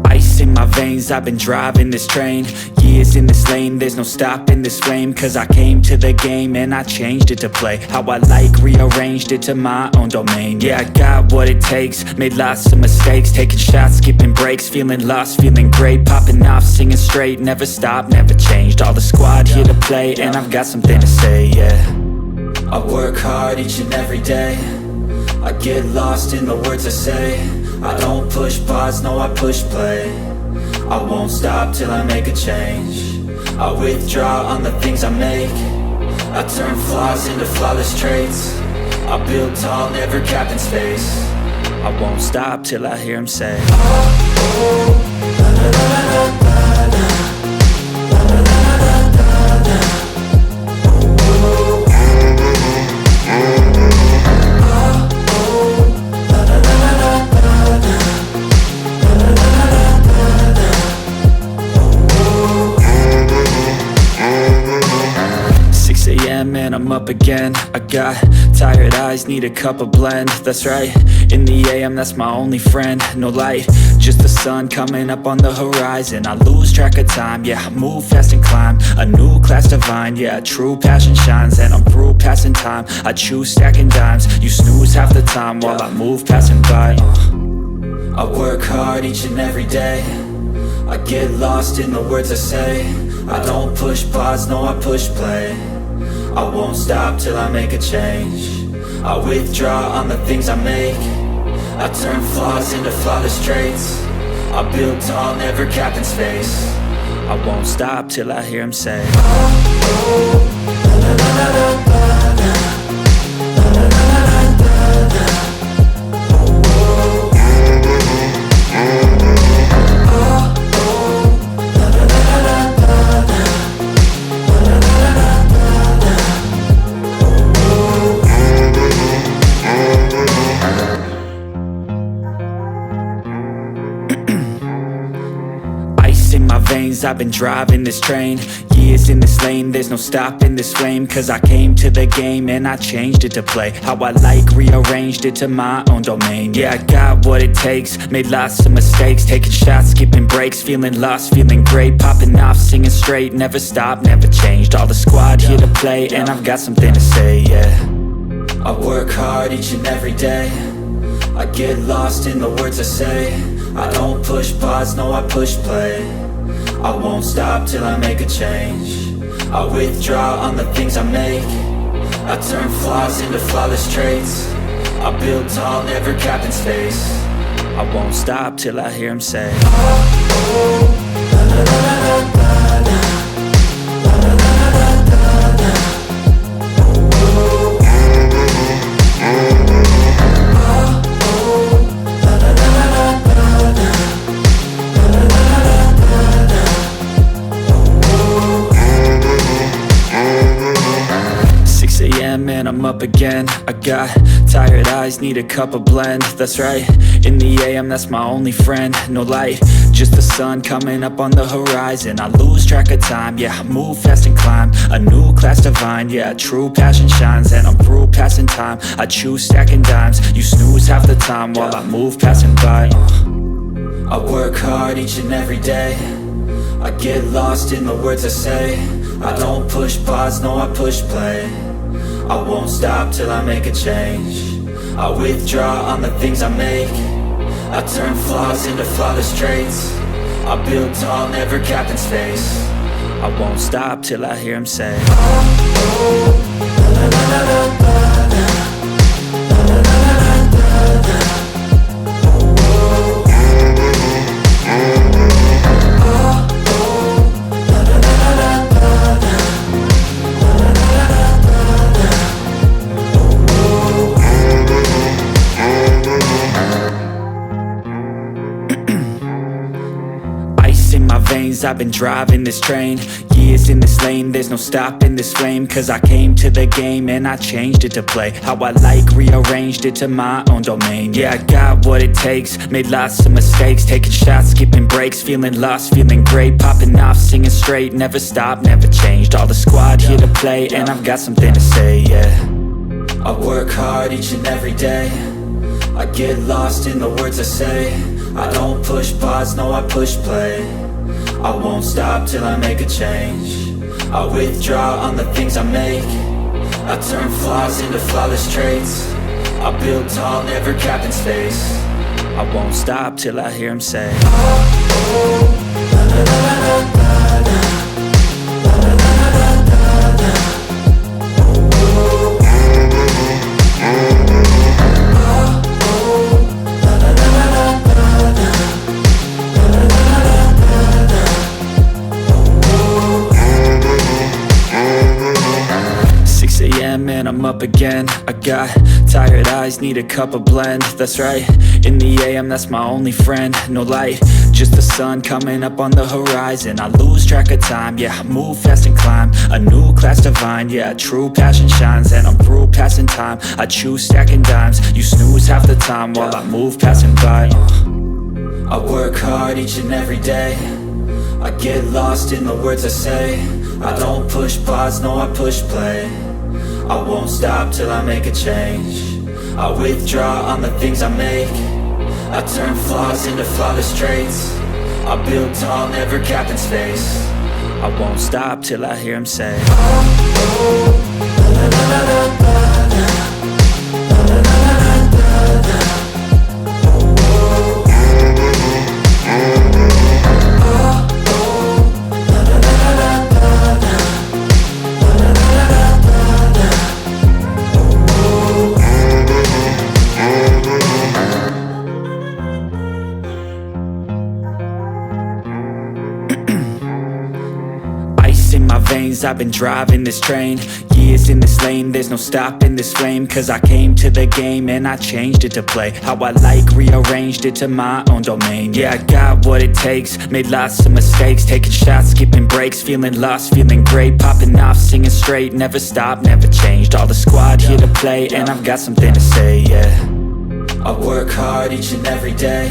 Ice in my veins, I've been driving this train. Years in this lane, there's no stopping this flame. Cause I came to the game and I changed it to play how I like, rearranged it to my own domain. Yeah, I got what it takes, made lots of mistakes, taking shots, skipping breaks, feeling lost, feeling great, popping off, singing straight, never stopped, never changed. All the squad here to play, and I've got something to say, yeah. I work hard each and every day, I get lost in the words I say. I don't push pause, no I push play. I won't stop till I make a change. I withdraw on the things I make. I turn flaws into flawless traits. I build tall, never capped in space. I won't stop till I hear him say, oh, oh, la, la, la, la, la, la. Oh, oh, oh, oh, oh. man, I'm up again. I got tired eyes, need a cup of blend. That's right, in the AM, that's my only friend. No light, just the sun coming up on the horizon. I lose track of time, yeah, I move fast and climb a new class divine, yeah, true passion shines. And I'm through passing time, I choose stacking dimes. You snooze half the time while I move passing by. I work hard each and every day. I get lost in the words I say. I don't push pause, no, I push play. I won't stop till I make a change. I withdraw on the things I make. I turn flaws into flawless traits. I build tall, never capping space. I won't stop till I hear him say, oh, oh, la, la, la, la, la, la. In my veins, I've been driving this train. Years in this lane, there's no stopping this flame. Cause I came to the game and I changed it to play how I like, rearranged it to my own domain. Yeah, I got what it takes, made lots of mistakes. Taking shots, skipping breaks, feeling lost, feeling great. Popping off, singing straight, never stopped, never changed. All the squad here to play and I've got something to say, yeah. I work hard each and every day. I get lost in the words I say. I don't push pause, no, I push play. I won't stop till I make a change. I withdraw on the things I make. I turn flaws into flawless traits. I build tall, never capping space. I won't stop till I hear him say, oh, oh, la, la, la, la, la, la. Man, I'm up again. I got tired eyes, need a cup of blend. That's right, in the AM, that's my only friend. No light, just the sun coming up on the horizon. I lose track of time, yeah, I move fast and climb a new class divine, yeah, true passion shines. And I'm through passing time, I choose stacking dimes. You snooze half the time while I move passing by. I work hard each and every day. I get lost in the words I say. I don't push pause, no, I push play. I won't stop till I make a change. I withdraw on the things I make. I turn flaws into flawless traits. I build tall, never capping space. I won't stop till I hear him say, oh, oh, la, la, la, la, la, la. I've been driving this train. Years in this lane, there's no stopping this flame. Cause I came to the game and I changed it to play how I like, rearranged it to my own domain. Yeah, I got what it takes, made lots of mistakes. Taking shots, skipping breaks, feeling lost, feeling great. Popping off, singing straight, never stopped, never changed. All the squad here to play and I've got something to say, yeah. I work hard each and every day. I get lost in the words I say. I don't push pause, no, I push play. I won't stop till I make a change. I withdraw on the things I make. I turn flaws into flawless traits. I build tall, never capping space. I won't stop till I hear him say, oh, oh, la, la, la, la, la, la. Man, I'm up again. I got tired eyes, need a cup of blend. That's right, in the AM, that's my only friend. No light, just the sun coming up on the horizon. I lose track of time, yeah, I move fast and climb a new class divine, yeah, true passion shines. And I'm through passing time, I choose stacking dimes. You snooze half the time while I move passing by. I work hard each and every day. I get lost in the words I say. I don't push pause, no, I push play. I won't stop till I make a change. I withdraw on the things I make. I turn flaws into flawless traits. I build tall, never capped in space. I won't stop till I hear him say, oh, oh, la la la la la la, la la la la la la, oh, oh, la la la la la la, la la la la la, oh, oh. Ice in my veins, I've been driving this train. Years in this lane, there's no stopping this flame. Cause I came to the game and I changed it to play how I like, rearranged it to my own domain. Yeah, I got what it takes, made lots of mistakes, taking shots, skipping breaks, feeling lost, feeling great, popping off, singing straight, never stopped, never changed. All the squad here to play and I've got something to say, yeah. I work hard each and every day,